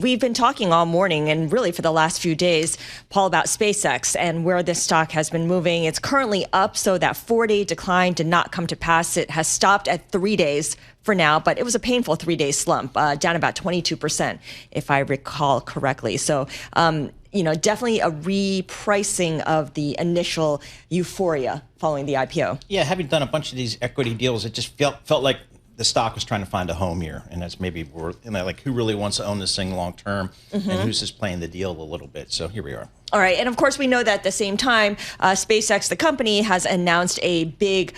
We've been talking all morning and really for the last few days, Paul, about SpaceX and where this stock has been moving. It's currently up, so that 4-day decline did not come to pass. It has stopped at 3 days for now, but it was a painful 3-day slump, down about 22%, if I recall correctly. So, definitely a repricing of the initial euphoria following the IPO. Yeah, having done a bunch of these equity deals, it just felt like the stock was trying to find a home here, and that's maybe like who really wants to own this thing long term, and who's just playing the deal a little bit. So here we are. All right, and of course we know that at the same time, SpaceX, the company, has announced a big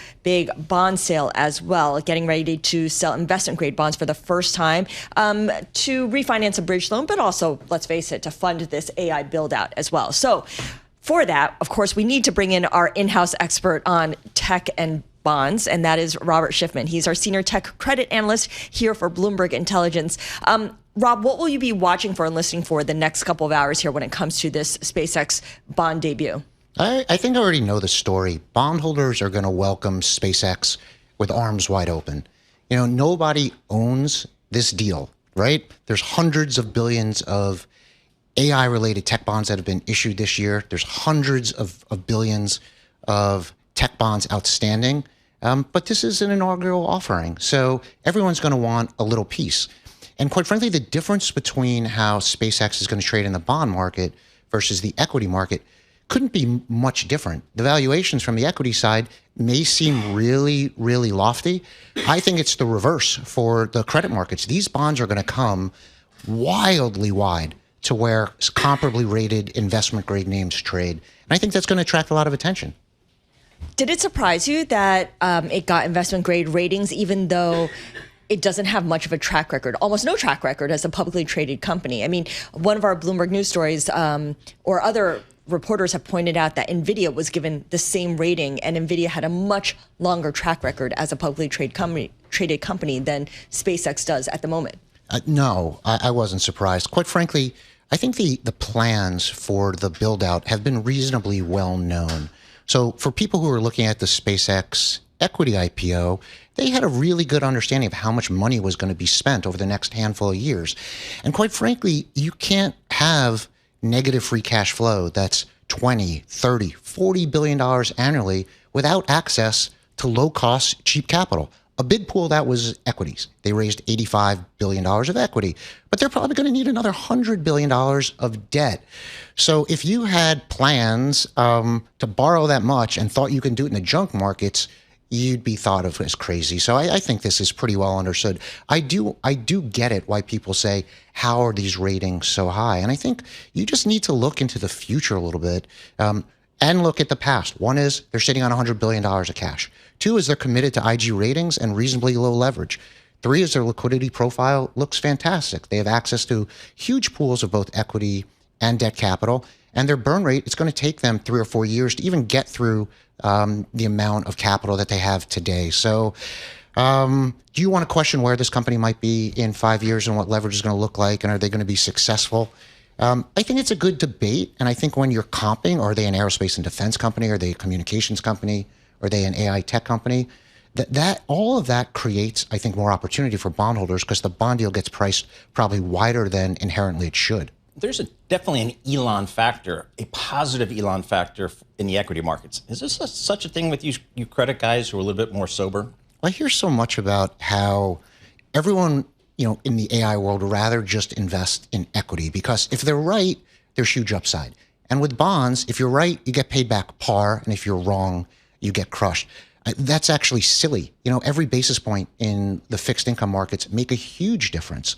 bond sale as well, getting ready to sell investment grade bonds for the first time to refinance a bridge loan, but also, let's face it, to fund this AI build out as well. So for that, of course, we need to bring in our in-house expert on tech and bonds, and that is Robert Schiffman. He's our senior tech credit analyst here for Bloomberg Intelligence. Rob, what will you be watching for and listening for the next couple of hours here when it comes to this SpaceX bond debut? I think I already know the story. Bondholders are going to welcome SpaceX with arms wide open. Nobody owns this deal, right? There's hundreds of billions of AI-related tech bonds that have been issued this year. There's hundreds of billions of tech bonds outstanding. But this is an inaugural offering, so everyone's going to want a little piece. And quite frankly, the difference between how SpaceX is going to trade in the bond market versus the equity market couldn't be much different. The valuations from the equity side may seem really, really lofty. I think it's the reverse for the credit markets. These bonds are going to come wildly wide to where comparably rated investment grade names trade. And I think that's going to attract a lot of attention. Did it surprise you that it got investment grade ratings, even though it doesn't have much of a track record, almost no track record as a publicly traded company? I mean, one of our Bloomberg News stories or other reporters have pointed out that NVIDIA was given the same rating, and NVIDIA had a much longer track record as a publicly traded company than SpaceX does at the moment. No, I wasn't surprised. Quite frankly, I think the plans for the build out have been reasonably well known. So for people who are looking at the SpaceX equity IPO, they had a really good understanding of how much money was going to be spent over the next handful of years. And quite frankly, you can't have negative free cash flow that's 20, 30, $40 billion annually without access to low-cost, cheap capital. A big pool of that was equities. They raised $85 billion of equity, but they're probably going to need another $100 billion of debt. So if you had plans to borrow that much and thought you can do it in the junk markets, you'd be thought of as crazy. So I think this is pretty well understood. I do get it why people say, how are these ratings so high? And I think you just need to look into the future a little bit and look at the past. One is they're sitting on $100 billion of cash. Two is they're committed to IG ratings and reasonably low leverage. Three is their liquidity profile looks fantastic. They have access to huge pools of both equity and debt capital. And their burn rate, it's going to take them 3 or 4 years to even get through the amount of capital that they have today. So do you want to question where this company might be in 5 years and what leverage is going to look like? And are they going to be successful? I think it's a good debate. And I think when you're comping, are they an aerospace and defense company? Are they a communications company? Are they an AI tech company? That all of that creates, I think, more opportunity for bondholders because the bond deal gets priced probably wider than inherently it should. There's definitely an Elon factor, a positive Elon factor in the equity markets. Is this such a thing with you credit guys who are a little bit more sober? I hear so much about how everyone, in the AI world would rather just invest in equity because if they're right, there's huge upside. And with bonds, if you're right, you get paid back par, and if you're wrong, you get crushed. That's actually silly. Every basis point in the fixed income markets make a huge difference.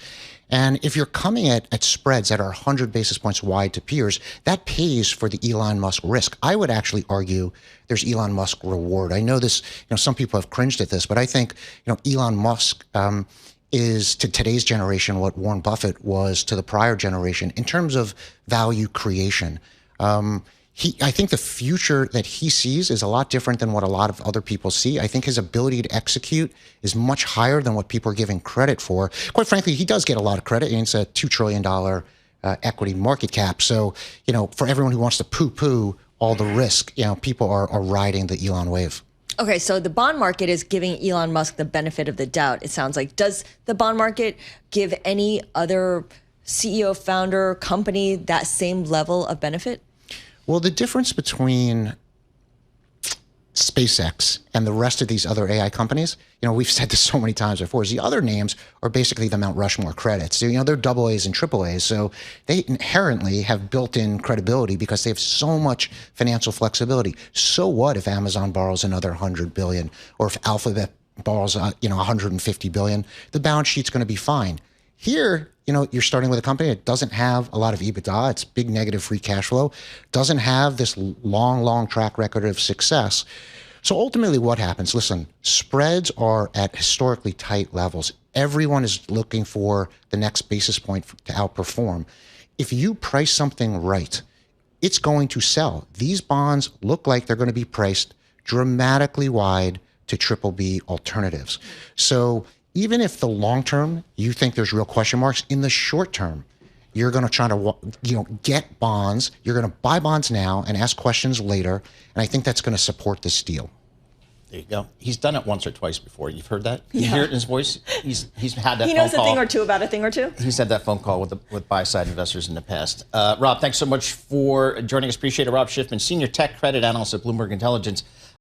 And if you're coming at spreads that are 100 basis points wide to peers, that pays for the Elon Musk risk. I would actually argue there's Elon Musk reward. I know this, some people have cringed at this, but I think, Elon Musk is to today's generation what Warren Buffett was to the prior generation in terms of value creation. I think the future that he sees is a lot different than what a lot of other people see. I think his ability to execute is much higher than what people are giving credit for. Quite frankly, he does get a lot of credit. It's a $2 trillion equity market cap. So, for everyone who wants to poo-poo all the risk, people are riding the Elon wave. Okay, so the bond market is giving Elon Musk the benefit of the doubt, it sounds like. Does the bond market give any other CEO, founder, company that same level of benefit? Well, the difference between SpaceX and the rest of these other AI companies, we've said this so many times before, is the other names are basically the Mount Rushmore credits. So, they're double A's and triple A's. So they inherently have built-in credibility because they have so much financial flexibility. So what if Amazon borrows another 100 billion, or if Alphabet borrows, 150 billion? The balance sheet's going to be fine. Here, you're starting with a company that doesn't have a lot of EBITDA. It's big negative free cash flow, doesn't have this long track record of success. So ultimately what happens? Listen, spreads are at historically tight levels. Everyone is looking for the next basis point to outperform. If you price something right, it's going to sell. These bonds look like they're going to be priced dramatically wide to triple B alternatives. So even if the long term, you think there's real question marks, in the short term, you're going to try to get bonds. You're going to buy bonds now and ask questions later. And I think that's going to support this deal. There you go. He's done it once or twice before. You've heard that? You hear it in his voice? He's had that phone call. He knows a thing or two about a thing or two? He's had that phone call with buy-side investors in the past. Rob, thanks so much for joining us. Appreciate it. Rob Schiffman, Senior Tech Credit Analyst at Bloomberg Intelligence.